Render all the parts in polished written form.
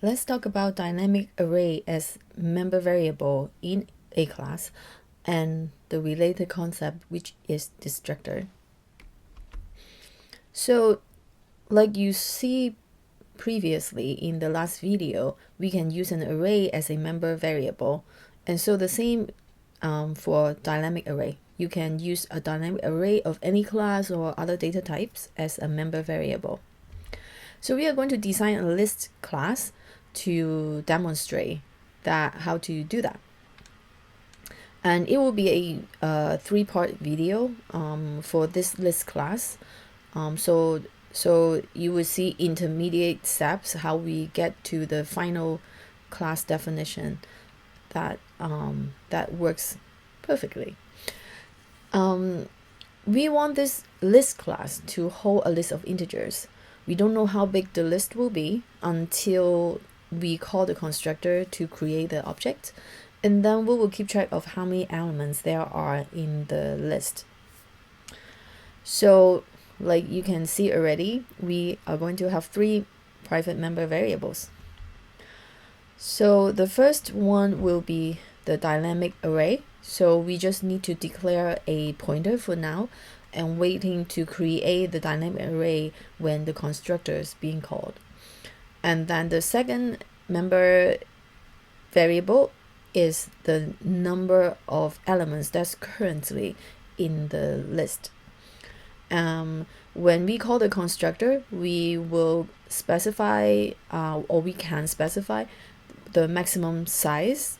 Let's talk about dynamic array as member variable in a class and the related concept, which is destructor. So like you see previously in the last video, we can use an array as a member variable. And so the same for dynamic array. You can use a dynamic array of any class or other data types as a member variable. So we are going to design a list class to demonstrate that how to do that. And it will be a three-part video for this list class. So you will see intermediate steps, how we get to the final class definition that that works perfectly. We want this list class to hold a list of integers. We don't know how big the list will be until we call the constructor to create the object, and then we will keep track of how many elements there are in the list. So like you can see already, we are going to have three private member variables. So the first one will be the dynamic array. So we just need to declare a pointer for now and waiting to create the dynamic array when the constructor is being called. And then the second member variable is the number of elements that's currently in the list. When we call the constructor, we will specify or we can specify the maximum size,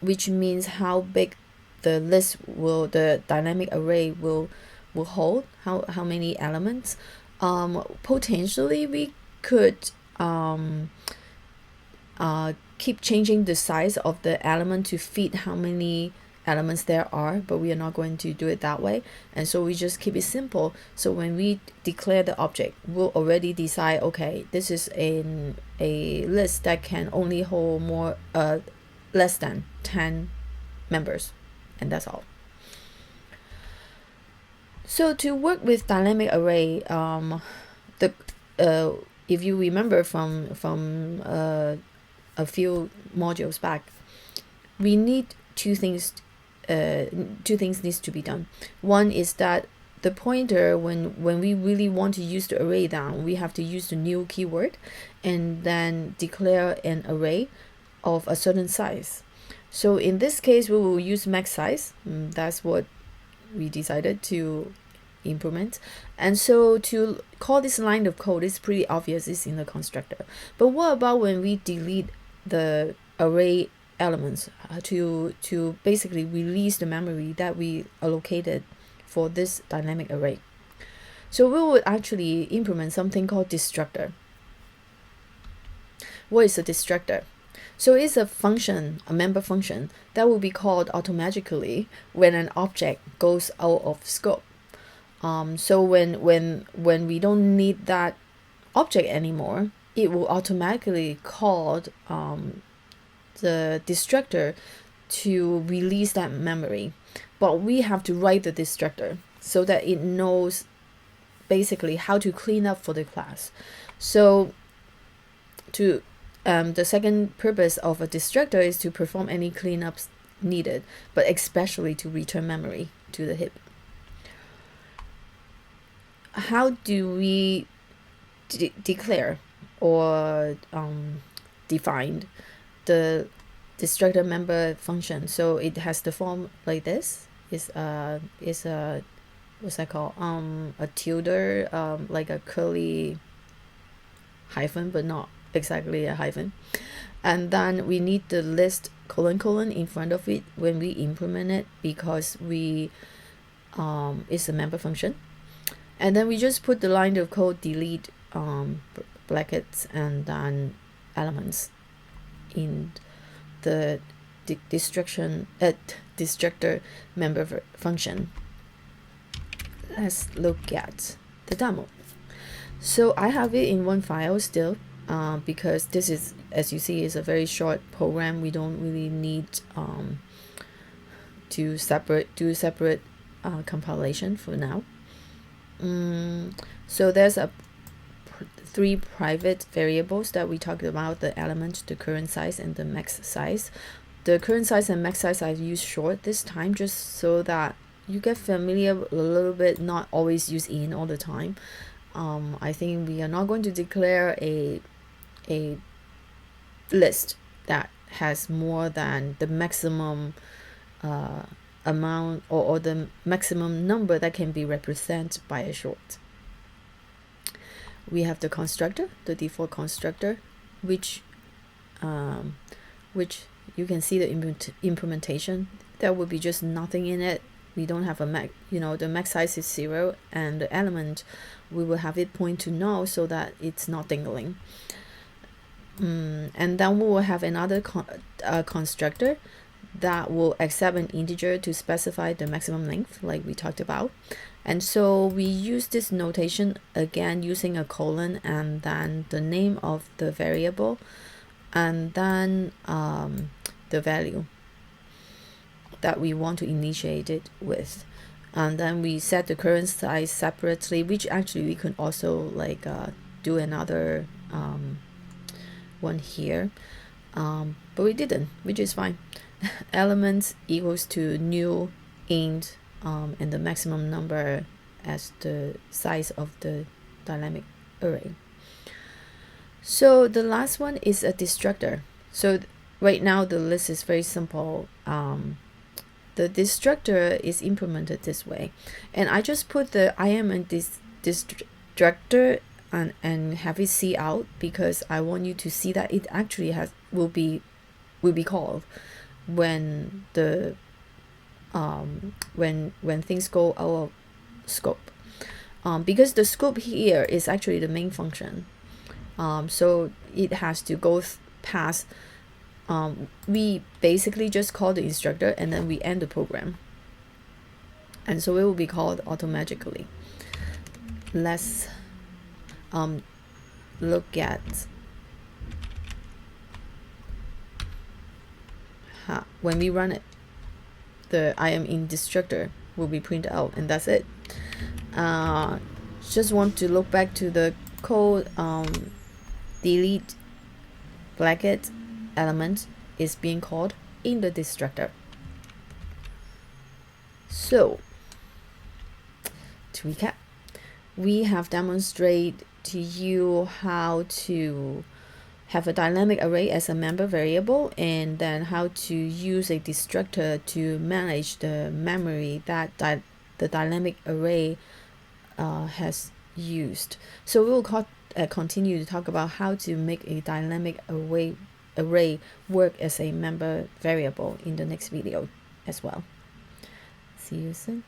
which means how big the dynamic array will hold, how many elements. Potentially we could keep changing the size of the element to fit how many elements there are, but we are not going to do it that way, and so we just keep it simple. So when we declare the object, we'll already decide, okay, this is a list that can only hold less than 10 members, and that's all. So to work with dynamic array, if you remember from a few modules back, we need two things needs to be done. One is that the pointer, when we really want to use the array down, we have to use the new keyword and then declare an array of a certain size. So in this case, we will use max size. That's what we decided to implement. And so to call this line of code is pretty obvious, it's in the constructor. But what about when we delete the array elements to basically release the memory that we allocated for this dynamic array? So we would actually implement something called destructor. What is a destructor? So it's a function, a member function, that will be called automatically when an object goes out of scope. So when we don't need that object anymore, it will automatically call the destructor to release that memory. But we have to write the destructor so that it knows basically how to clean up for the class. So to the second purpose of a destructor is to perform any cleanups needed, but especially to return memory to the heap. How do we declare or define the destructor member function? So it has the form like this. Is a what's that called? A tilde, like a curly hyphen, but not exactly a hyphen. And then we need the list : in front of it when we implement it, because it's a member function. And then we just put the line of code delete brackets and then elements in the destructor member function. Let's look at the demo. So I have it in one file still, because this is, as you see, is a very short program. We don't really need to do separate compilation for now. So there's a three private variables that we talked about: the element, the current size, and the max size. The current size and max size I use short this time, just so that you get familiar a little bit, not always use in all the time. I think we are not going to declare a list that has more than the maximum amount or the maximum number that can be represented by a short. We have the constructor, the default constructor, which you can see the implementation. There will be just nothing in it. We don't have a max, the max size is 0, and the element, we will have it point to null so that it's not dingling. And then we will have another constructor that will accept an integer to specify the maximum length, like we talked about. And so we use this notation again using a colon and then the name of the variable and then the value that we want to initiate it with. And then we set the current size separately, which actually we could also do another one here, but we didn't, which is fine. Element equals to new int and the maximum number as the size of the dynamic array. So the last one is a destructor. So right now the list is very simple. The destructor is implemented this way, and I just put the IAM and destructor and have it see out because I want you to see that it actually will be called when the when things go out of scope, because the scope here is actually the main function, so it has to go past. We basically just call the instructor and then we end the program, and so it will be called automatically. Let's look at when we run it. The IAM in destructor will be printed out, and that's it. Just want to look back to the code. Delete bracket element is being called in the destructor. So to recap, we have demonstrated to you how to have a dynamic array as a member variable, and then how to use a destructor to manage the memory that the dynamic array has used. So we will continue to talk about how to make a dynamic array work as a member variable in the next video as well. See you soon.